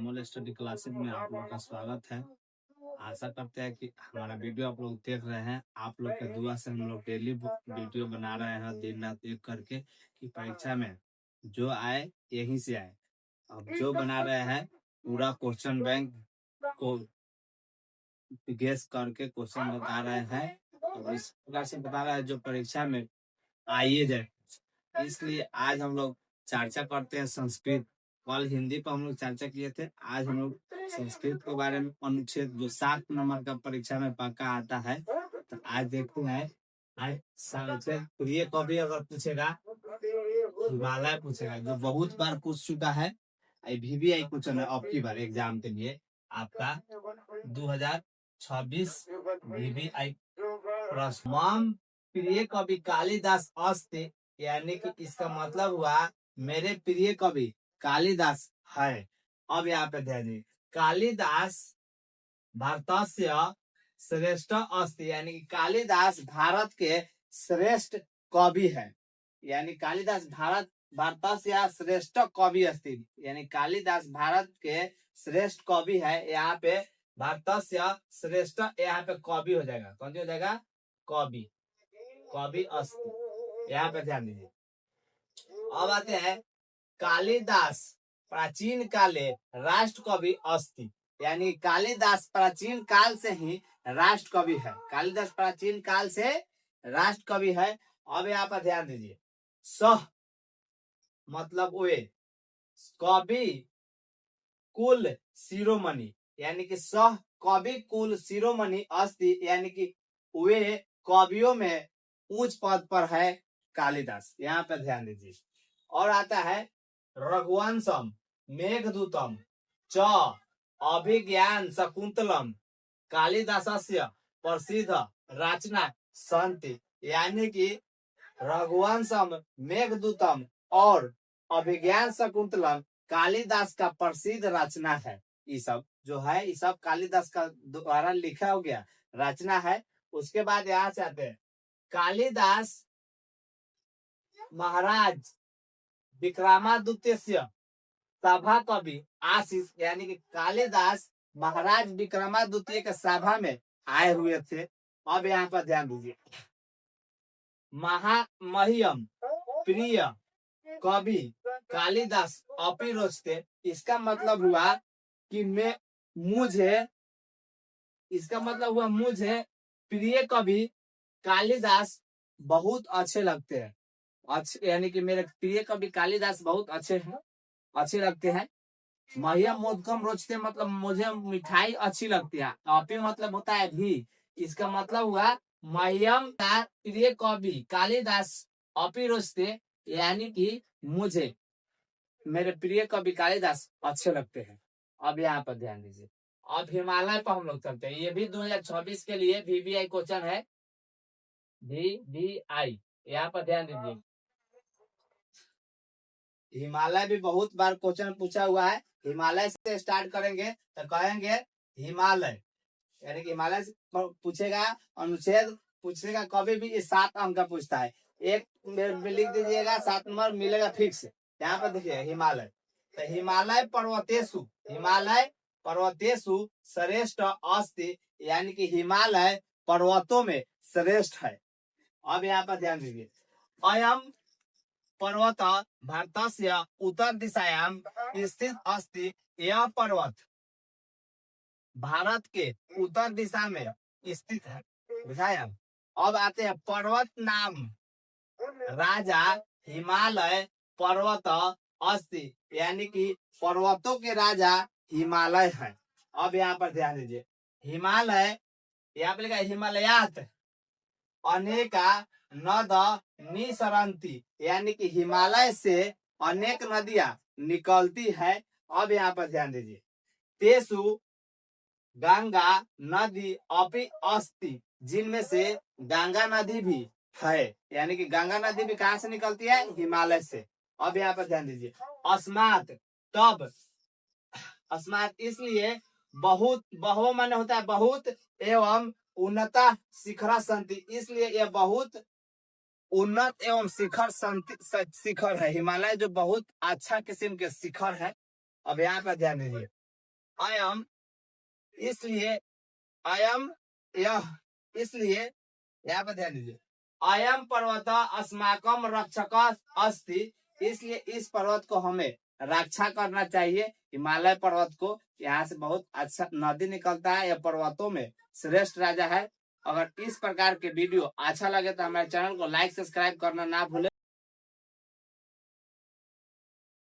अनमोल study classes में आप लोगों का स्वागत है। आशा करते हैं कि हमारा वीडियो आप लोग देख रहे हैं। आप लोग के दुआ से हम लोग डेली वीडियो बना रहे हैं, दिन रात एक करके, कि परीक्षा में जो आए यहीं से आए। अब जो बना रहे हैं पूरा क्वेश्चन बैंक को गेस करके क्वेश्चन बता रहे हैं, और इस प्रकार से बता रहे हैं जो परीक्षा में आइए जाए। इसलिए आज हम लोग चर्चा करते हैं संस्कृत। कल हिंदी पर हम लोग चर्चा किए थे, आज हम लोग संस्कृत के बारे में अनुच्छेद जो 7 नंबर का परीक्षा में पक्का आता है, तो आज देखते हैं। आज सबसे प्रिय कवि अगर पूछेगा, हिमालय पूछेगा, जो बहुत बार पूछ चुका है। VVI क्वेश्चन है अब की बार एग्जाम के लिए आपका 2026 VVI प्रश्न। मम प्रिय कवि कालिदास अस्ति, यानी कि इसका मतलब हुआ मेरे प्रिय कवि कालिदास है। अब यहाँ पे ध्यान दीजिए, कालिदास भारतस्य श्रेष्ठ अस्ति, यानी कि कालिदास भारत के श्रेष्ठ कवि है। यानी कालिदास भारतस्य श्रेष्ठ कवि अस्ति, यानी कालिदास भारत के श्रेष्ठ कवि है। यहाँ पे भारतस्य श्रेष्ठ, यहाँ पे कवि हो जाएगा। कौन सी हो जाएगा? कवि, कवि अस्ति। यहाँ पे ध्यान दीजिए। अब आते हैं कालिदास प्राचीन काले राष्ट्र कवि अस्ति, यानी कालिदास प्राचीन काल से ही राष्ट्र कवि है। कालिदास प्राचीन काल से राष्ट्र कवि है। अब यहाँ पर ध्यान दीजिए, सह मतलब वे, कवि कुल शिरोमणि, यानी कि सह कवि कुल शिरोमणि अस्ति, यानी कि वे कवियों में उच्च पद पर है कालिदास। यहाँ पर ध्यान दीजिए। और आता है रघुवंशम मेघदूतम च अभिज्ञान शकुंतलम कालिदासस्य प्रसिद्ध रचना संति, यानी कि रघुवंशम मेघदूतम और अभिज्ञान शकुंतलम कालिदास का प्रसिद्ध रचना है। ये सब जो है, ये सब कालिदास का द्वारा लिखा हो गया रचना है। उसके बाद यहाँ से आते हैं कालिदास महाराज विक्रमादित्य सभा कवि आशीष, यानी कि कालिदास महाराज विक्रमादित्य के सभा में आए हुए थे। अब यहाँ पर ध्यान दीजिए, महियम प्रिय कवि कालिदास अपि रोचते, इसका मतलब हुआ कि मुझे प्रिय कवि कालिदास बहुत अच्छे लगते हैं। अच्छे यानी कि मेरे प्रिय कवि कालिदास बहुत अच्छे लगते हैं। महियम मोदकम रोचते मतलब मुझे मिठाई अच्छी लगती है। अपि मतलब होता है भी, इसका मतलब हुआ महियम का प्रिय कवि कालिदास अपि रोचते, यानी कि मुझे मेरे प्रिय कवि कालिदास अच्छे लगते हैं। अब यहाँ पर ध्यान दीजिए। अब हिमालय पर हम लोग चलते हैं। ये भी 2026 के लिए VVI क्वेश्चन है, VVI। यहाँ पर ध्यान दीजिए, हिमालय भी बहुत बार क्वेश्चन पूछा हुआ है। हिमालय से स्टार्ट करेंगे तो कहेंगे हिमालय, यानी कि हिमालय से पूछेगा, अनुच्छेद पूछेगा, कभी भी 7 अंक का पूछता है। एक में लिख दीजिएगा, 7 नंबर मिलेगा फिक्स। यहाँ पर देखिए हिमालय, तो हिमालय पर्वतेषु श्रेष्ठ अस्ति, यानी कि हिमालय पर्वतों में श्रेष्ठ है। अब यहाँ पर ध्यान दीजिए, अयम पर्वत भारतस्य उत्तर दिशायाम स्थित अस्ति, यह पर्वत भारत के उत्तर दिशा में स्थित है। बुझाया? अब आते हैं पर्वत नाम राजा हिमालय पर्वत अस्ति, यानी कि पर्वतों के राजा हिमालय है। अब यहाँ पर ध्यान दीजिए, हिमालय यहाँ पे लिखा है हिमालयात अनेका नद निसरंती, यानी कि हिमालय से अनेक नदियां निकलती है। अब यहाँ पर ध्यान दीजिए, तेसु गंगा नदी अपि अस्ति, जिनमें से गंगा नदी भी है, यानी कि गंगा नदी भी कहाँ से निकलती है? हिमालय से। अब यहाँ पर ध्यान दीजिए, अस्मात् तब, अस्मात् इसलिए, बहुत, बहु माने होता है बहुत, एवं उन्नता शिखर संति, इसलिए यह बहुत उन्नत एवं शिखर है। हिमालय जो बहुत अच्छा किस्म के शिखर है। अब यहाँ पर ध्यान दीजिए, अयम इसलिए अयम यह इसलिए यहाँ पे ध्यान दीजिए। अयम पर्वत अस्माकम रक्षक अस्ति, इसलिए इस पर्वत को हमें रक्षा करना चाहिए। हिमालय पर्वत को, यहाँ से बहुत अच्छा नदी निकलता है, यह पर्वतों में श्रेष्ठ राजा है। अगर इस प्रकार के वीडियो अच्छा लगे तो हमारे चैनल को लाइक सब्सक्राइब करना ना भूले।